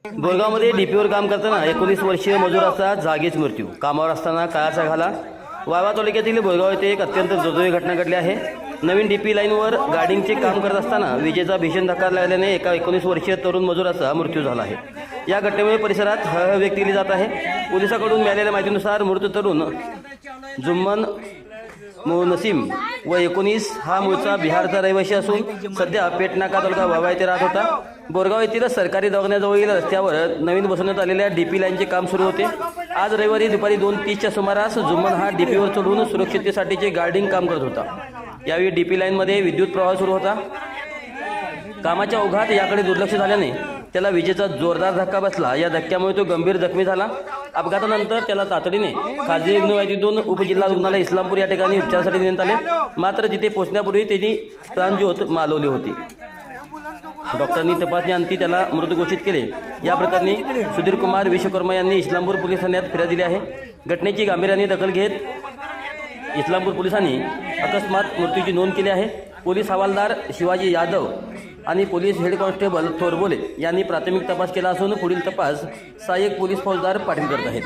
बोरगावमध्ये डीपीवर काम करताना 19 वर्षीय मजुराचा जागीच मृत्यू। कामावर असताना काळाचा घाला। वाळवा तालुक्यातील बोरगाव येथे एक अत्यंत दुर्दैवी घटना घडली आहे। नवीन डीपी लाईनवर गार्डिंगचे काम करत असताना विजेचा भीषण धक्का लागल्याने एका 19 वर्षीय तरुण मजुराचा मृत्यू झाला आहे। या घटनेमुळे परिसरात हळहळ व्यक्त केली जात आहे। पोलिसांकडून मिळालेल्या माहितीनुसार मृत तरुण जुम्मन नसीम व 19 हा मूळचा बिहारचा रहिवासी असून सध्या पेटनाका तालुका वाळवा येथे राहत होता। बोरगाव येथील सरकारी दवाखान्याजवळील रस्त्यावर नवीन बसवण्यात आलेल्या डीपी लाईनचे काम सुरू होते। आज रविवारी दुपारी 2:30च्या सुमारास जुम्मन हा डीपीवर चढून सुरक्षिततेसाठीचे गार्डिंग काम करत होता। यावेळी डीपी लाईनमध्ये विद्युत प्रवाह सुरू होता। कामाच्या ओघात याकडे दुर्लक्ष झाल्याने त्याला विजेचा जोरदार धक्का बसला। या धक्क्यामुळे तो गंभीर जखमी झाला। अपघातानंतर त्याला तातडीने खाजगी रुग्णालयातून उपजिल्हा रुग्णालय इस्लामपूर या ठिकाणी उपचारासाठी नेण्यात आले। मात्र तिथे पोहोचण्यापूर्वी त्याची प्राणज्योत मालवली होती। डॉक्टरांनी तपासणी अंती त्याला मृत घोषित केले। या प्रकरणी सुधीर कुमार विश्वकर्मा यांनी इस्लामपूर पोलीस ठाण्यात फिर्याद दिली आहे। घटनेची गांभीर्याने दखल घेत इस्लामपूर पोलिसांनी अकस्मात मृत्यूची नोंद केली आहे। पोलीस हवालदार शिवाजी यादव आणि पोलीस हेड कॉन्स्टेबल थोरबोले यांनी प्राथमिक तपास केला असून पुढील तपास सहाय्यक पोलीस फौजदार पाटील करत आहेत।